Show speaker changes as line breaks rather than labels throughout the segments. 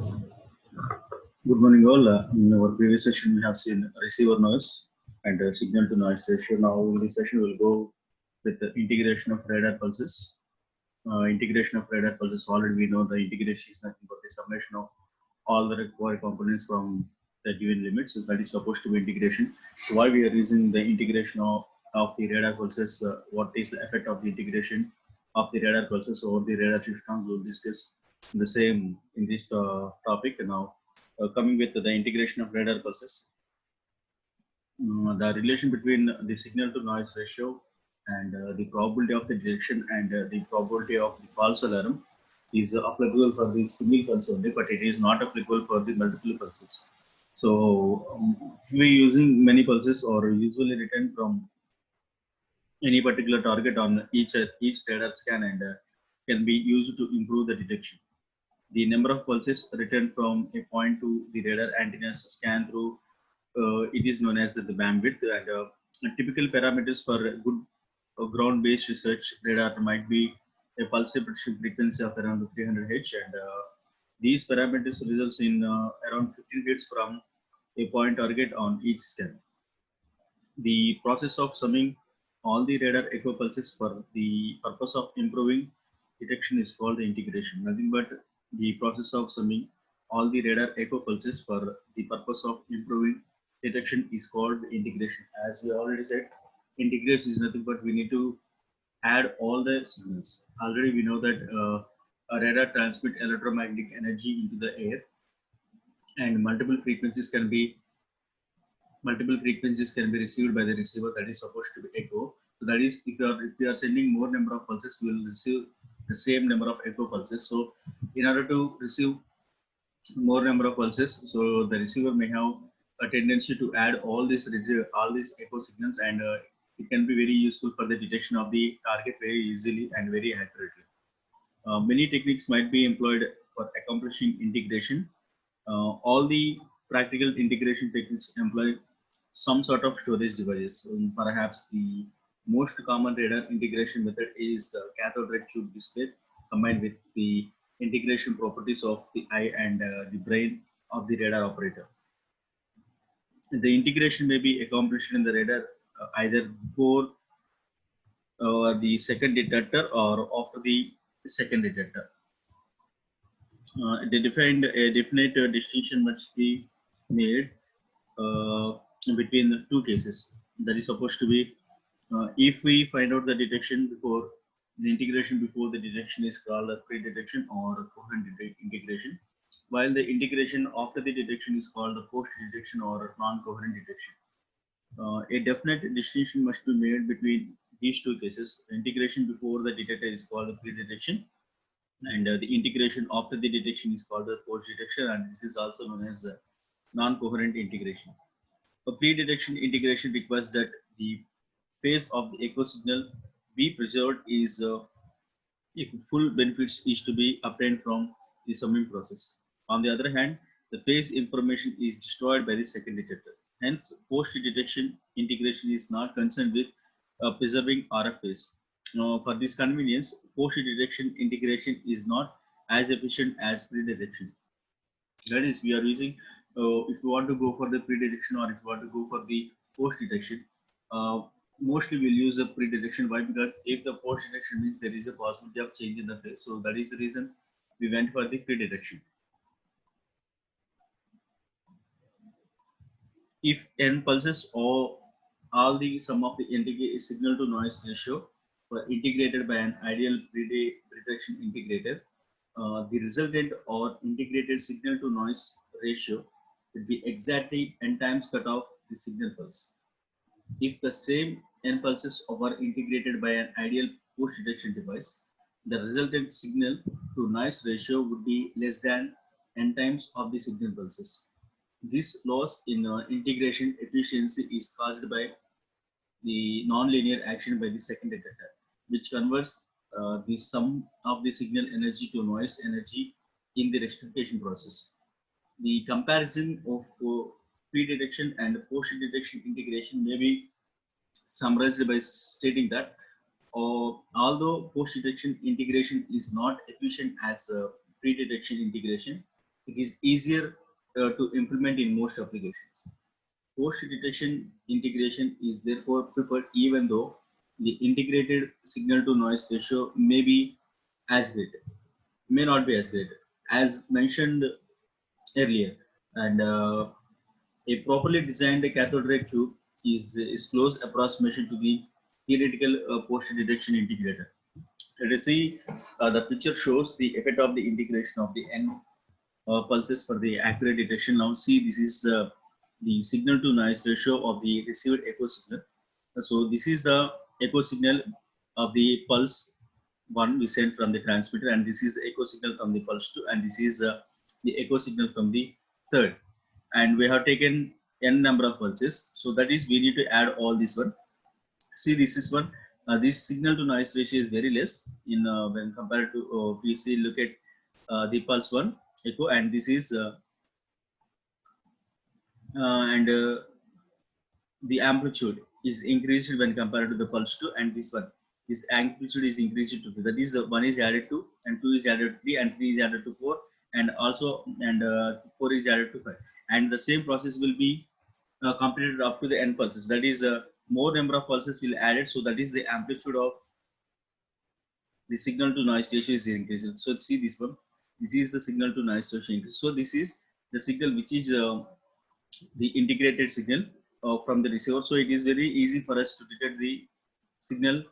Good morning, all. In our previous session, we have seen receiver noise and signal to noise ratio. Now, in this session, we'll go with the integration of radar pulses. Integration of radar pulses. Already, we know the integration is nothing but the summation of all the required components from the given limits. So that is supposed to be integration. So, why we are using the integration of the radar pulses? What is the effect of the integration of the radar pulses over the radar systems? We'll discuss the same in this topic now. Coming with the integration of radar pulses, the relation between the signal to noise ratio and the probability of the detection and the probability of the false alarm is applicable for the single pulse only, but it is not applicable for the multiple pulses. So, we using many pulses or usually written from any particular target on each radar scan and can be used to improve the detection. The number of pulses returned from a point to the radar antennas scan through it is known as the bandwidth, and typical parameters for good ground-based research radar might be a pulse separation frequency of around 300 Hz, and these parameters results in around 15 hits from a point target on each scan. The process of summing all the radar echo pulses for the purpose of improving detection is called the integration. Nothing but the process of summing all the radar echo pulses for the purpose of improving detection is called the integration. As we already said, integration is nothing but we need to add all the signals. Already we know that a radar transmit electromagnetic energy into the air, and multiple frequencies can be received by the receiver, that is supposed to be echo. So that is, if we are sending more number of pulses, we will receive the same number of echo pulses. So in order to receive more number of pulses, so the receiver may have a tendency to add all these echo signals, and it can be very useful for the detection of the target very easily and very accurately. Many techniques might be employed for accomplishing integration. All the practical integration techniques employ some sort of storage devices. Perhaps the most common radar integration method is the cathode ray tube display combined with the integration properties of the eye and the brain of the radar operator. The integration may be accomplished in the radar either before the second detector or after the second detector. A definite distinction must be made between the two cases. That is supposed to be if we find out the detection before the integration before the detection is called a pre-detection or coherent integration, while the integration after the detection is called a post-detection or non-coherent detection. A definite distinction must be made between these two cases. Integration before the detector is called a pre-detection, and the integration after the detection is called the post-detection, and this is also known as non-coherent integration. A pre-detection integration requires that the phase of the echo signal be preserved is if full benefits is to be obtained from the summing process. On the other hand, the phase information is destroyed by the second detector. Hence, post-detection integration is not concerned with preserving RF phase. Now, for this convenience, post-detection integration is not as efficient as pre-detection. That is, we are using, if you want to go for the pre-detection or if you want to go for the post-detection, uh, mostly we'll use a pre-detection. Why? Because if the post-detection means there is a possibility of change in the phase, so that is the reason we went for the pre-detection. If n pulses or all the sum of the signal to noise ratio were integrated by an ideal pre-detection integrator, the resultant or integrated signal to noise ratio will be exactly n times cut off the signal pulse. If the same n pulses were integrated by an ideal post detection device, the resultant signal to noise ratio would be less than n times of the signal pulses. This loss in integration efficiency is caused by the nonlinear action by the second detector, which converts the sum of the signal energy to noise energy in the rectification process. The comparison of pre-detection and post-detection integration may be summarized by stating that although post-detection integration is not efficient as pre-detection integration, it is easier to implement in most applications. Post-detection integration is therefore preferred even though the integrated signal-to-noise ratio may be as great, may not be as great. As mentioned earlier, and a properly designed cathode ray tube is close approximation to the theoretical post-detection integrator. Let us see, the picture shows the effect of the integration of the N pulses for the accurate detection. Now see, this is the signal to noise ratio of the received echo signal. So this is the echo signal of the pulse 1 we sent from the transmitter, and this is the echo signal from the pulse 2, and this is the echo signal from the third. And we have taken n number of pulses, so that is we need to add all this one. See, this is one. This signal to noise ratio is very less in when compared to PC. Look at the pulse 1 echo, and this is and the amplitude is increased when compared to the pulse 2, and this amplitude is increased to 2. That is 1 is added to, and 2 is added to 3, and 3 is added to 4, and also 4 is added to 5, and the same process will be completed up to the n pulses. That is more number of pulses will added, so that is the amplitude of the signal to noise ratio is increased. So see this one, this is the signal to noise ratio increase. So this is the signal which is the integrated signal from the receiver. So it is very easy for us to detect the signal,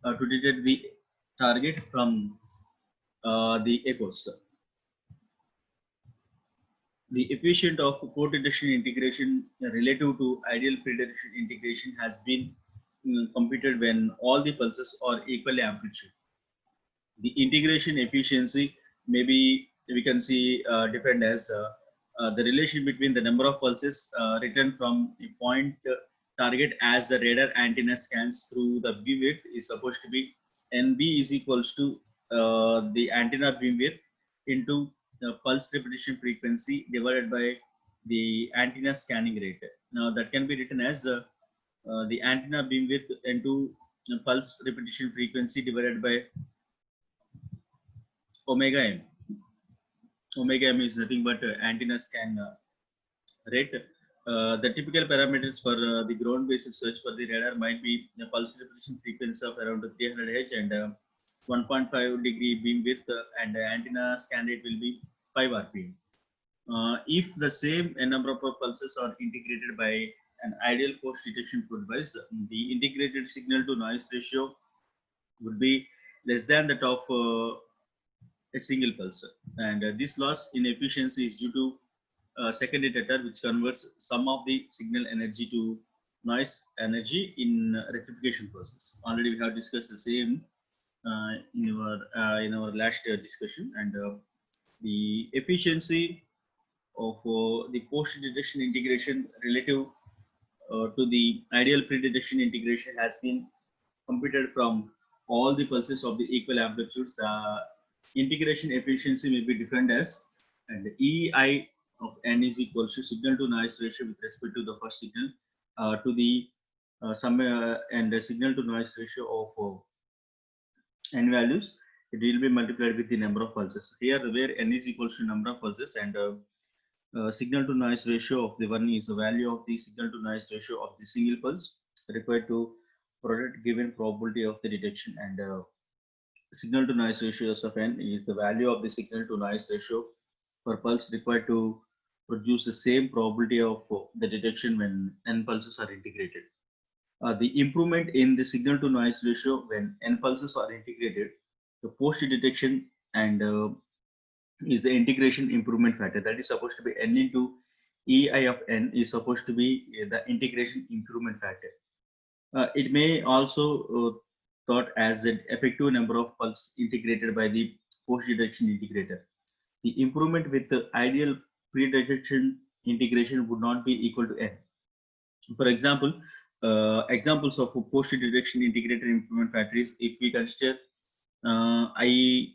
to detect the target from the echoes. The efficient of co-detection integration relative to ideal pre-detection integration has been computed when all the pulses are equally amplitude. The integration efficiency maybe we can see defined as the relation between the number of pulses returned from a point target as the radar antenna scans through the beam width is supposed to be NB is equals to the antenna beam width into the pulse repetition frequency divided by the antenna scanning rate. Now that can be written as the antenna beam width into pulse repetition frequency divided by omega m. Omega m is nothing but antenna scan rate. The typical parameters for the ground basis search for the radar might be the pulse repetition frequency of around 300 Hz and 1.5 degree beam width, and antenna scan rate will be 5 RPM. If the same number of pulses are integrated by an ideal post detection device, the integrated signal to noise ratio would be less than that of a single pulse, and this loss in efficiency is due to secondary detector which converts some of the signal energy to noise energy in rectification process. Already we have discussed the same in our last discussion, and the efficiency of the post detection integration relative to the ideal pre-detection integration has been computed from all the pulses of the equal amplitudes. The integration efficiency may be defined as, and EI of n is equal to signal to noise ratio with respect to the first signal to the sum and the signal to noise ratio of n values. It will be multiplied with the number of pulses. Here, where n is equal to number of pulses, and signal to noise ratio of the one is the value of the signal to noise ratio of the single pulse required to product given probability of the detection, and signal to noise ratios of n is the value of the signal to noise ratio per pulse required to produce the same probability of the detection when n pulses are integrated. The improvement in the signal to noise ratio when n pulses are integrated, the post detection and is the integration improvement factor. That is supposed to be n into EI of n is supposed to be the integration improvement factor. It may also thought as the effective number of pulses integrated by the post detection integrator. The improvement with the ideal pre-detection integration would not be equal to n. For example, examples of post detection integrated improvement factor is if we consider I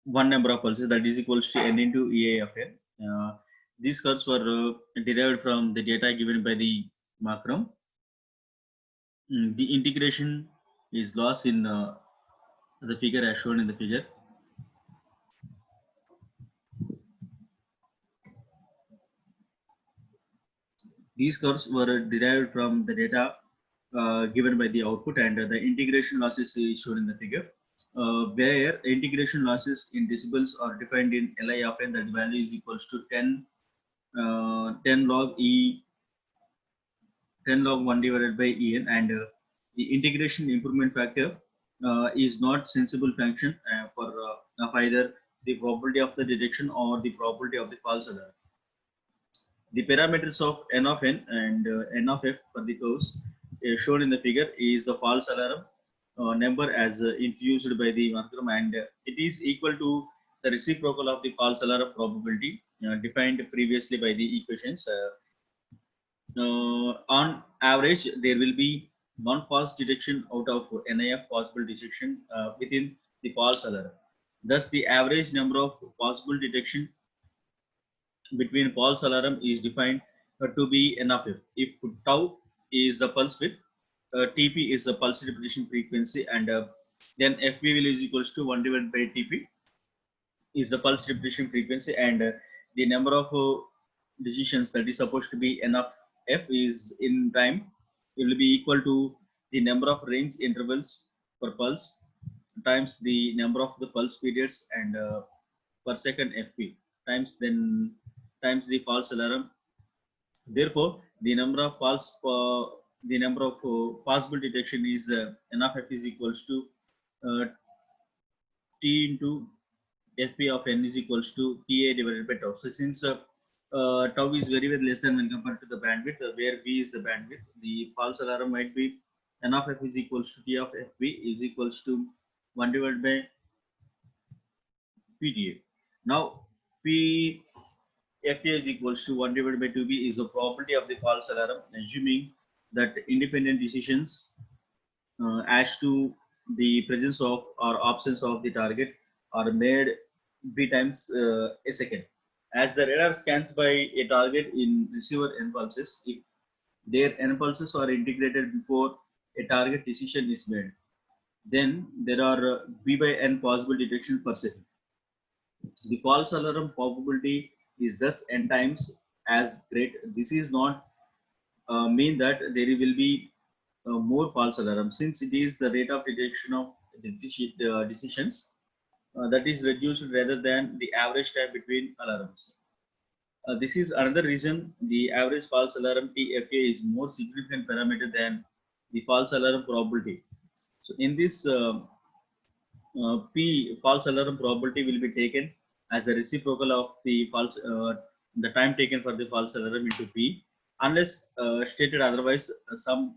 one number of pulses that is equals to n into EI of n. These curves were derived from the data given by the Markram. The integration is lost in the figure as shown in the figure. These curves were derived from the data given by the output, and the integration losses is shown in the figure, where integration losses in decibels are defined in Li of n, that value is equals to 10 log E 10 log 1 divided by En, and the integration improvement factor is not sensible function for of either the probability of the detection or the probability of the false alarm. The parameters of n of n and n of f for the curves shown in the figure is the false alarm number as introduced by the Markram, and it is equal to the reciprocal of the false alarm probability defined previously by the equations. On average, there will be one false detection out of NIF possible detection within the false alarm. Thus, the average number of possible detection between false alarm is defined to be N of F. If tau is the pulse width, TP is the pulse repetition frequency, and then FB will is equals to 1 divided by TP is the pulse repetition frequency, and the number of decisions that is supposed to be N of F is in time. It will be equal to the number of range intervals per pulse times the number of the pulse periods and per second FP times the false alarm. Therefore, the number of possible detection is N of F is equals to T into Fp of n is equals to Ta divided by tau. So since tau is very less than when compared to the bandwidth, where V is the bandwidth, the false alarm might be N of F is equals to T of Fp is equals to 1 divided by Pta. Now P Fta is equals to 1 divided by 2b is the probability of the false alarm, assuming that independent decisions as to the presence of or absence of the target are made b times a second. As the radar scans by a target in receiver n pulses, if their n pulses are integrated before a target decision is made, then there are b by n possible detections per second. The false alarm probability is thus n times as great. This is not mean that there will be more false alarm, since it is the rate of detection of the decisions that is reduced rather than the average time between alarms. This is another reason the average false alarm TFA is more significant parameter than the false alarm probability. So in this P false alarm probability will be taken as a reciprocal of the time taken for the false alarm into P, unless stated otherwise. Some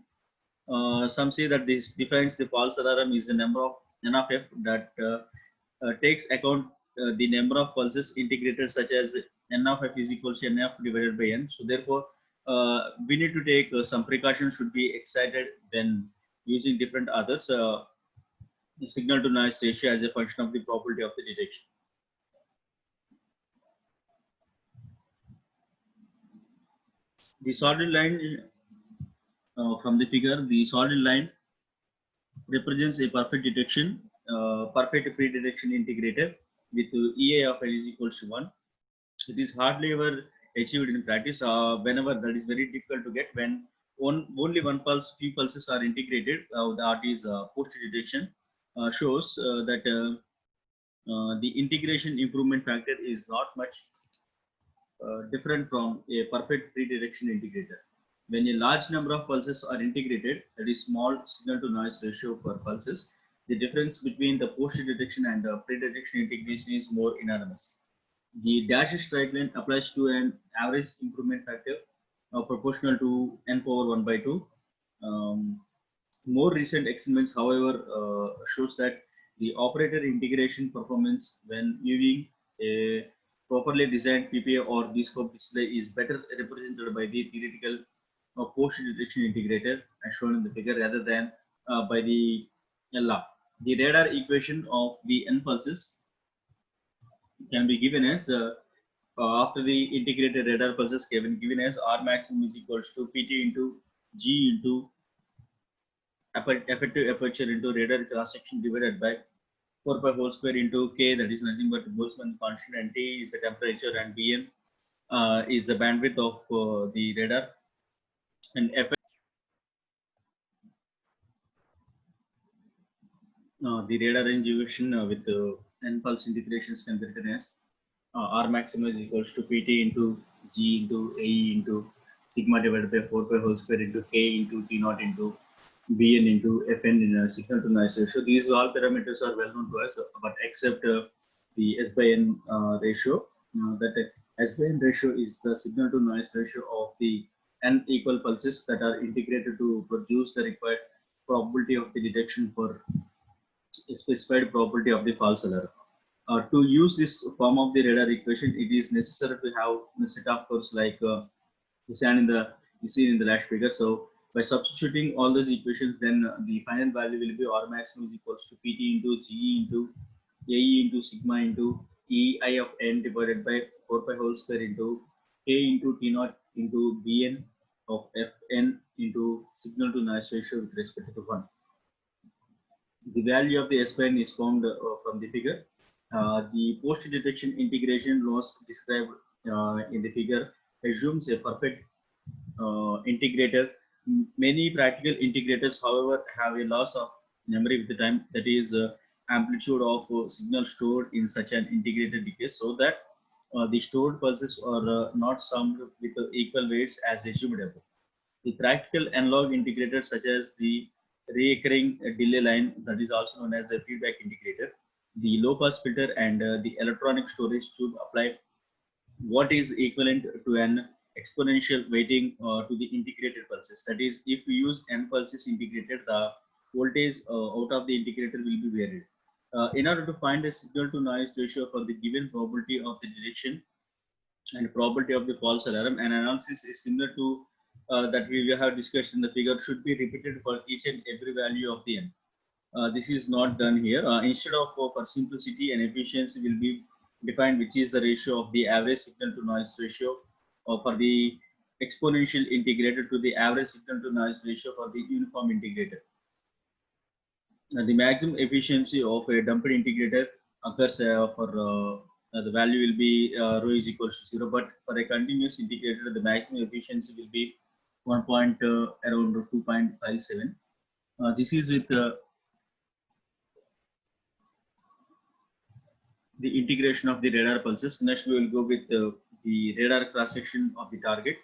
say that this defines the false alarm is the number of N of F that takes account the number of pulses integrated, such as N of F is equal to N F divided by N. So therefore, we need to take some precautions should be excited when using different others. Signal to noise ratio as a function of the probability of the detection. The solid line from the figure, the solid line represents a perfect detection, perfect pre-detection integrator with EA of L is equals to 1. It is hardly ever achieved in practice. Whenever that is very difficult to get, when only one pulse, few pulses are integrated, that is post detection shows that the integration improvement factor is not much different from a perfect pre-detection integrator. When a large number of pulses are integrated, that is small signal to noise ratio per pulses, the difference between the post-detection and the pre-detection integration is more enormous. The dashed straight line applies to an average improvement factor proportional to n power 1 by 2. More recent experiments, however, shows that the operator integration performance when viewing a properly designed PPA or D-scope display is better represented by the theoretical post-detection integrator as shown in the figure rather than by the LR. The radar equation of the n pulses can be given as after the integrated radar pulses given as R maximum is equals to PT into G into effective aperture into radar cross section divided by 4 pi whole square into K, that is nothing but Boltzmann constant, and T is the temperature, and Bm is the bandwidth of the radar. And the radar range deviation with n pulse integrations can be written as R maximum is equals to Pt into G into Ae into sigma divided by 4 pi whole square into K into T naught into Bn into Fn in a signal to noise ratio. These all parameters are well known to us, but except the S by N ratio. That S by N ratio is the signal to noise ratio of the n equal pulses that are integrated to produce the required probability of the detection for a specified property of the false alarm. To use this form of the radar equation, it is necessary to have a set of curves like you see in the last figure. So by substituting all those equations, then the final value will be R maximum is equals to Pt into Ge into Ae into sigma into Ei of n divided by 4 pi whole square into K into T naught into Bn of Fn into signal to noise ratio with respect to 1. The value of the S by N is found from the figure. The post-detection integration loss described in the figure assumes a perfect integrator. Many practical integrators, however, have a loss of memory with the time, that is amplitude of signal stored in such an integrated decay, so that the stored pulses are not summed with equal weights as assumed above. The practical analog integrators such as the recurring delay line, that is also known as a feedback integrator, the low pass filter and the electronic storage should apply what is equivalent to an exponential weighting to the integrated pulses. That is, if we use n pulses integrated, the voltage out of the integrator will be varied. In order to find a signal to noise ratio for the given probability of the detection and probability of the false alarm, an analysis is similar to that we have discussed in the figure should be repeated for each and every value of the n. This is not done here. Instead of for simplicity and efficiency will be defined, which is the ratio of the average signal to noise ratio for the exponential integrator to the average signal to noise ratio for the uniform integrator. The maximum efficiency of a dumped integrator occurs for the value will be rho is equals to 0, but for a continuous integrator, the maximum efficiency will be around 2.57. This is with the integration of the radar pulses. Next, we will go with the radar cross section of the target.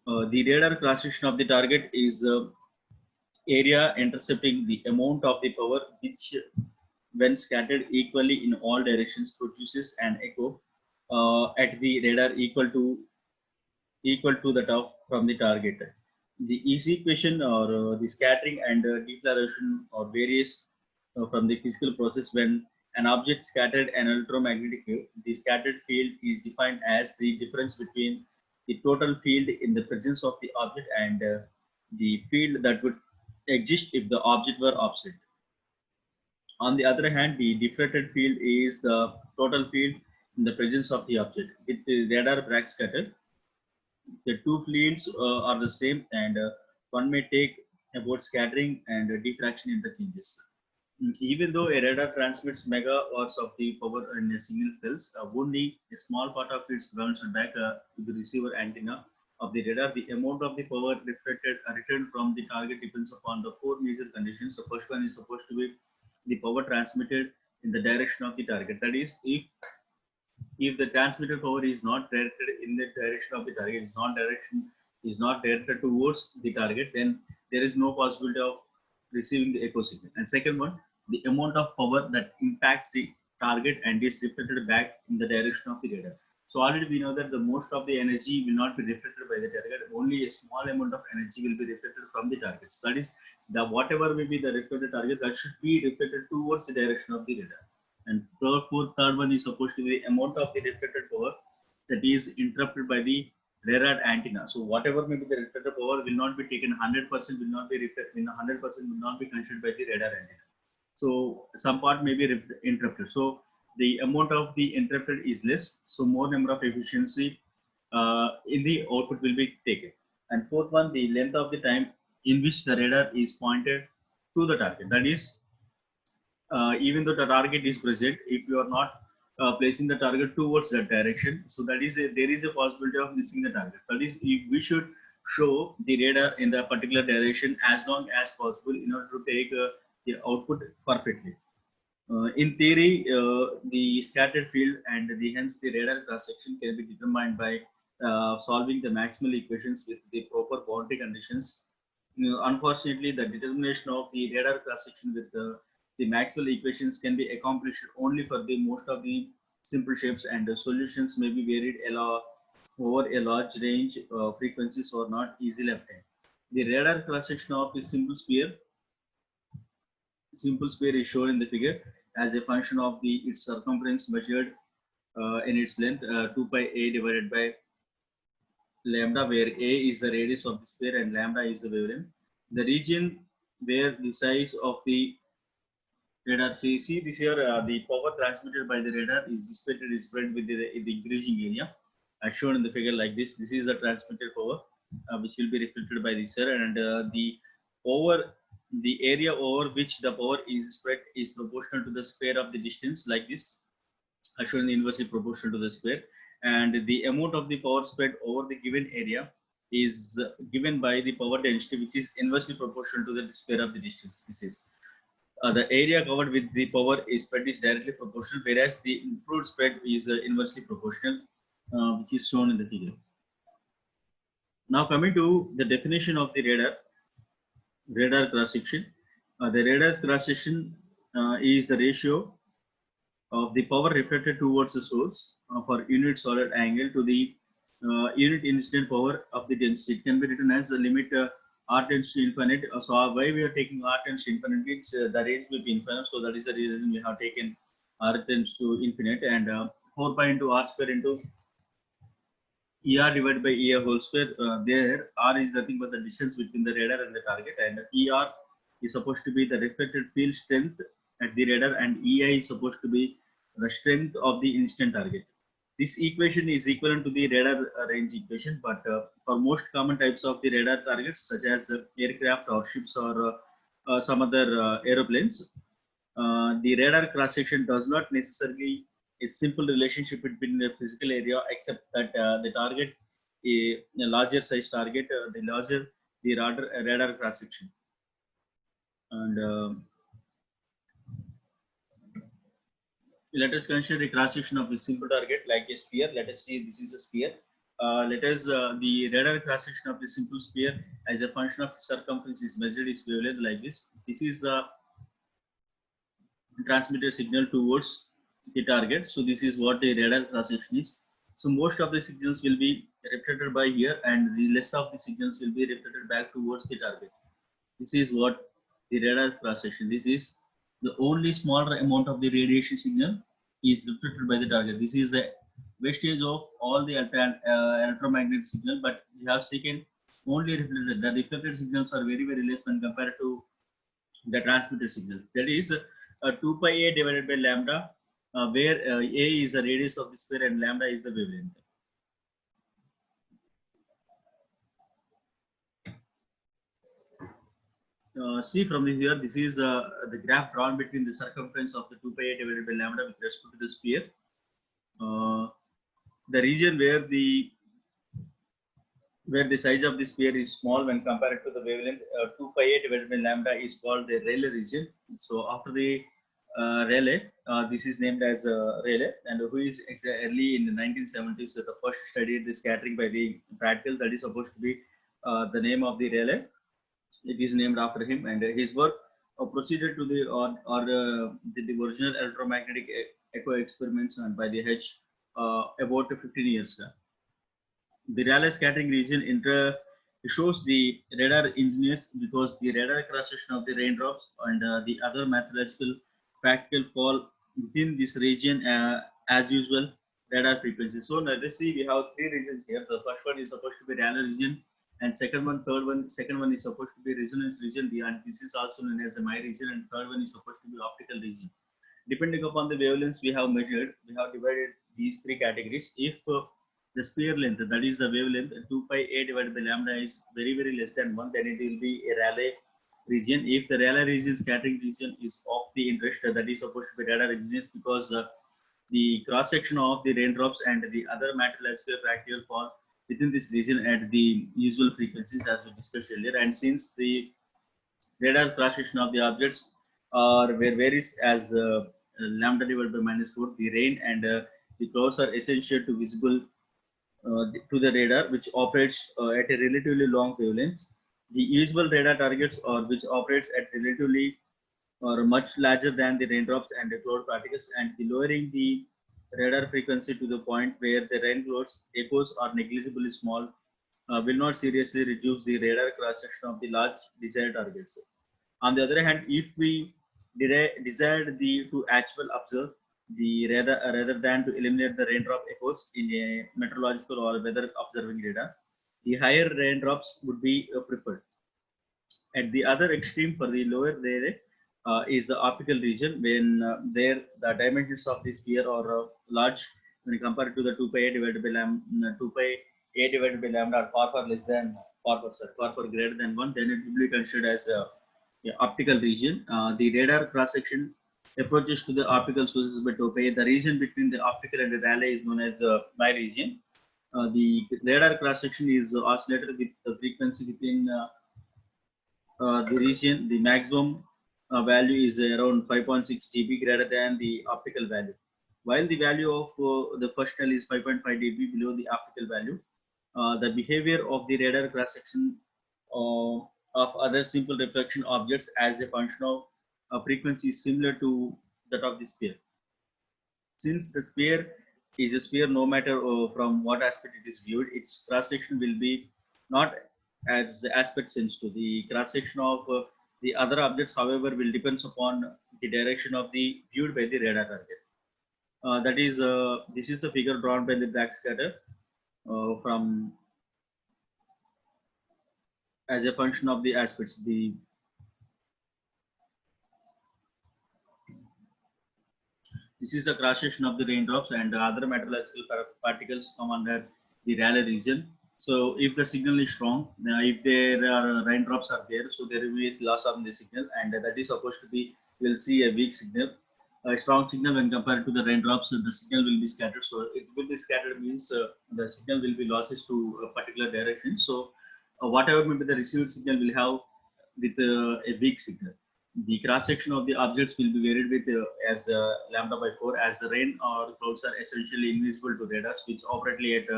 The radar cross section of the target is area intercepting the amount of the power which, when scattered equally in all directions, produces an echo at the radar equal to that of from the target. The easy equation or the scattering and deflagration or varies from the physical process. When an object scattered an electromagnetic wave, the scattered field is defined as the difference between the total field in the presence of the object and the field that would exist if the object were absent. On the other hand, the diffracted field is the total field in the presence of the object. With the radar backscatter, the two fields are the same, and one may take about scattering and diffraction interchanges. Even though a radar transmits megawatts of the power in a single pulse, only a small part of it bounced back to the receiver antenna of the radar. The amount of the power reflected returned from the target depends upon the four major conditions. The first one is supposed to be the power transmitted in the direction of the target. That is, if the transmitted power is not directed in the direction of the target, is not directed towards the target, then there is no possibility of receiving the echo signal. And second one, the amount of power that impacts the target and is reflected back in the direction of the radar. So already we know that the most of the energy will not be reflected by the target. Only a small amount of energy will be reflected from the target. So that is, the whatever may be the reflected target, that should be reflected towards the direction of the radar. And third one is supposed to be the amount of the reflected power that is interrupted by the radar antenna. So whatever may be the reflected power will not be taken 100%, will not be reflected, 100% will not be considered by the radar antenna. So some part may be interrupted. So the amount of the interrupted is less. So more number of efficiency in the output will be taken. And fourth one, the length of the time in which the radar is pointed to the target. That is, even though the target is present, if you are not placing the target towards that direction, so that is there is a possibility of missing the target. That is, if we should show the radar in the particular direction as long as possible in order to take the output perfectly. In theory, the scattered field and hence the radar cross section can be determined by solving the maximal equations with the proper boundary conditions. Unfortunately, the determination of the radar cross section with the Maxwell equations can be accomplished only for the most of the simple shapes, and the solutions may be varied over a large range of frequencies or not easily obtained. The radar cross section of a simple sphere is shown in the figure as a function of its circumference measured in its length 2 pi a divided by lambda, where a is the radius of the sphere and lambda is the wavelength. The region where the size of the radar, see this here, the power transmitted by the radar is dissipated, is spread with the increasing area, as shown in the figure like this. This is the transmitted power, which will be reflected by this here, and over the area over which the power is spread is proportional to the square of the distance, like this, as shown in the inversely proportional to the square, and the amount of the power spread over the given area is given by the power density, which is inversely proportional to the square of the distance. This is the area covered with the power is spread is directly proportional, whereas the improved spread is inversely proportional, which is shown in the figure. Now coming to the definition of the radar cross section. The radar cross section is the ratio of the power reflected towards the source for unit solid angle to the unit incident power of the density. It can be written as the limit r tends to infinite. So why we are taking r tends to infinite? It's the range will be infinite. So that is the reason we have taken r tends to infinite, and 4 pi into r square into ER divided by ER whole square. There R is nothing but the distance between the radar and the target, and ER is supposed to be the reflected field strength at the radar, and EI is supposed to be the strength of the instant target. This equation is equivalent to the radar range equation, but for most common types of the radar targets, such as aircraft or ships or some other aeroplanes, the radar cross section does not necessarily a simple relationship between the physical area, except that the target, a larger size target, the larger the radar cross section. And let us consider the cross section of a simple target like a sphere. Let us see this is a sphere. Let us the radar cross section of the simple sphere as a function of circumference is measured is wavelength like this. This is the transmitted signal towards the target. So this is what the radar cross section is. So most of the signals will be reflected by here, and the less of the signals will be reflected back towards the target. This is what the radar cross section. This is the only smaller amount of the radiation signal is reflected by the target. This is the wastage of all the electromagnetic signal, but we have taken only reflected. The reflected signals are very, very less when compared to the transmitted signal. That is 2 pi a divided by lambda, where a is the radius of the sphere and lambda is the wavelength. See from here, this is the graph drawn between the circumference of the 2 pi a divided by lambda with respect to the sphere. The region where the size of the sphere is small when compared to the wavelength 2 pi a divided by lambda is called the Rayleigh region. So after the Rayleigh, this is named as Rayleigh, and who is early in the 1970s the first studied the scattering by the Prattle. That is supposed to be the name of the Rayleigh. It is named after him, and his work proceeded to the original electromagnetic echo experiments and by the H about 15 years. The Rayleigh scattering region shows the radar engineers because the radar cross section of the raindrops and the other methodological practical fall within this region as usual radar frequency. So let's see, we have three regions here. The first one is supposed to be Rayleigh region, and second one is supposed to be resonance region, and this is also known as the my region, and third one is supposed to be optical region. Depending upon the wavelengths we have measured, we have divided these three categories. If the sphere length, that is the wavelength 2 pi a divided by lambda is very, very less than 1, then it will be a Rayleigh region. If the Rayleigh region scattering region is of the interest, that is supposed to be radar regions, because the cross section of the raindrops and the other meteorological practical fall within this region at the usual frequencies as we discussed earlier. And since the radar cross section of the objects are where varies as lambda divided by -4, the range and the clouds are essential to visible to the radar, which operates at a relatively long wavelength. The usual radar targets or which operates at relatively or much larger than the raindrops and the cloud particles, and the lowering the radar frequency to the point where the rain clouds echoes are negligibly small will not seriously reduce the radar cross section of the large desired targets. On the other hand, if we desired the to actual observe the rather than to eliminate the raindrop echoes in a meteorological or weather observing radar, the higher raindrops would be preferred. At the other extreme for the lower layer is the optical region when there the dimensions of the sphere are large when compared to the 2 pi a divided by lambda 2 pi a divided by lambda are far less than far greater than 1, then it will be considered as a optical region. The radar cross section approaches to the optical sources by 2 pi. The region between the optical and the Rayleigh is known as the Pi region. The radar cross section is oscillated with the frequency within the region. The maximum value is around 5.6 dB greater than the optical value. While the value of the first L is 5.5 dB below the optical value, the behavior of the radar cross section of other simple reflection objects as a function of frequency is similar to that of the sphere. Since the sphere is a sphere, no matter from what aspect it is viewed, its cross section will be not as the aspect sense to the cross section of the other objects, however, will depends upon the direction of the viewed by the radar target. That is, this is the figure drawn by the backscatter from as a function of the aspects. This is a cross section of the raindrops and other meteorological particles come under the Rayleigh region. So if the signal is strong, if there are raindrops are there, so there will be a loss of the signal, and that is supposed to be, we'll see a weak signal. A strong signal when compared to the raindrops, the signal will be scattered. So it will be scattered means the signal will be losses to a particular direction. So whatever may be the received signal will have with a weak signal. The cross section of the objects will be varied with as lambda by 4, as the rain or clouds are essentially invisible to radars which operate at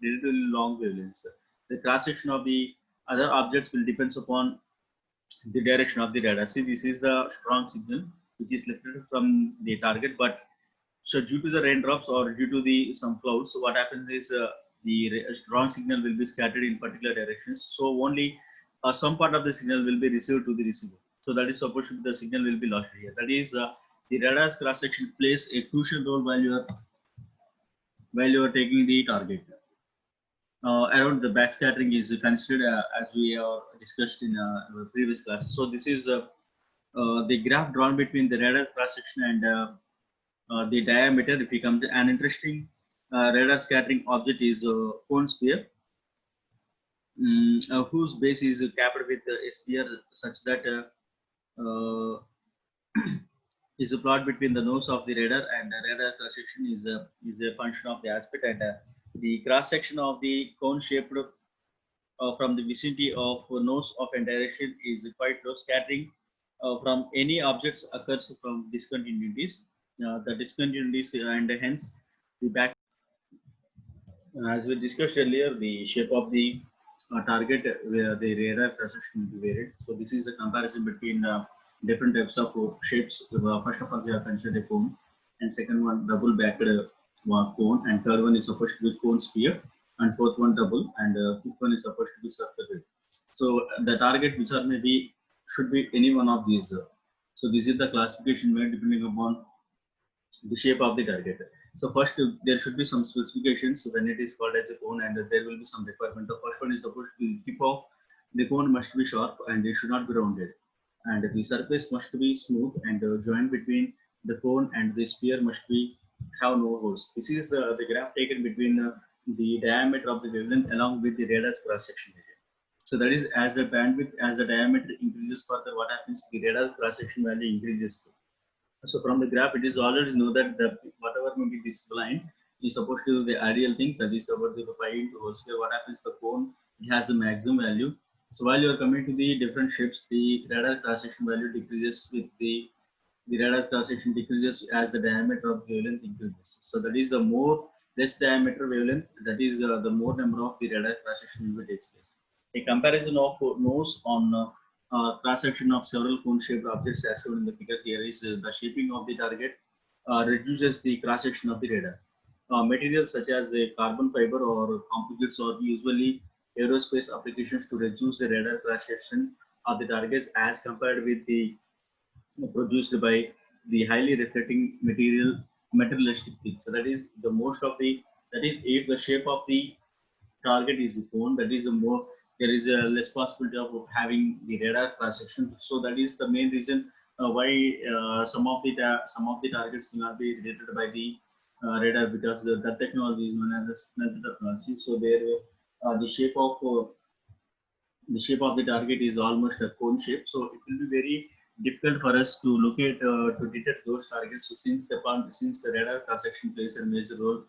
relatively long wavelengths. The cross section of the other objects will depends upon the direction of the radar. See, this is a strong signal which is lifted from the target, but so due to the raindrops or due to the some clouds, so what happens is the strong signal will be scattered in particular directions. So only some part of the signal will be received to the receiver. So that is supposed to be the signal will be lost here. That is the radar's cross section plays a crucial role while you are taking the target. Around the backscattering is considered as we discussed in previous class. So this is the graph drawn between the radar cross section and the diameter. If you come to an interesting radar scattering object is cone sphere, whose base is capped with a sphere such that is a plot between the nose of the radar and the radar cross section is a function of the aspect, and the cross section of the cone shaped from the vicinity of nose of a direction is quite low. Scattering from any objects occurs from discontinuities. The discontinuities and hence the back. As we discussed earlier, the shape of the target where the radar cross section will be varied. So this is a comparison between different types of shapes. First of all, we have considered a cone, and second one double backed cone, and third one is supposed to be cone sphere, and fourth one double, and fifth one is supposed to be circle. So the target which are maybe should be any one of these. So this is the classification made depending upon the shape of the target. So first there should be some specifications when it is called as a cone, and there will be some requirement. The first one is supposed to be tip of the cone must be sharp and it should not be rounded, and the surface must be smooth, and the joint between the cone and the sphere must be have no holes. This is the graph taken between the diameter of the wavelength along with the radar's cross section area. So that is as the bandwidth, as the diameter increases further, what happens? The radar cross section value increases too. So from the graph, it is already know that the whatever may be this line, is supposed to be the ideal thing, that is about the pi into whole square. What happens, the cone, it has a maximum value. So while you are coming to the different shapes, the radar cross section value decreases with the radar cross section decreases as the diameter of the wavelength increases. So that is the more less diameter wavelength, that is the more number of the radar cross section will takes place. A comparison of nose on cross section of several cone shaped objects as shown in the figure here is the shaping of the target reduces the cross section of the radar. Materials such as a carbon fiber or composites are usually aerospace applications to reduce the radar cross section of the targets as compared with the produced by the highly reflecting materialistic things. So that is the most of the, that is if the shape of the target is a cone, that is a more, there is a less possibility of having the radar cross section. So that is the main reason why some of the targets will not be detected by the radar, because that technology is known as a stealth technology. So there the shape of the target is almost a cone shape, so it will be very difficult for us to locate to detect those targets. So since the radar cross section plays a major role,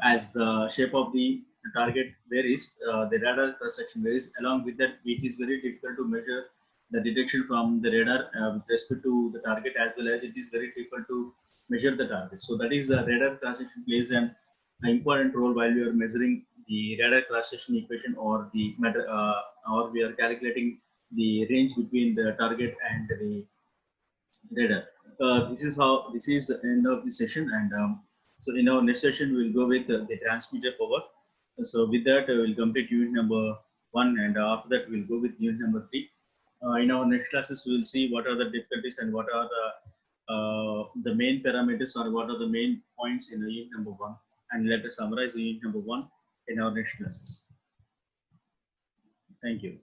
as the shape of the target varies, the radar cross section varies. Along with that, it is very difficult to measure the detection from the radar with respect to the target, as well as it is very difficult to measure the target. So that is radar cross section plays an important role while we are measuring the radar cross section equation, or the matter, or we are calculating the range between the target and the radar. This is how, this is the end of the session, and so in our next session we'll go with the transmitter power. So with that we'll complete unit number 1, and after that we'll go with unit number 3. In our next classes we'll see what are the difficulties and what are the main parameters, or what are the main points in the unit number 1, and let us summarize unit number 1 in our next classes. Thank you.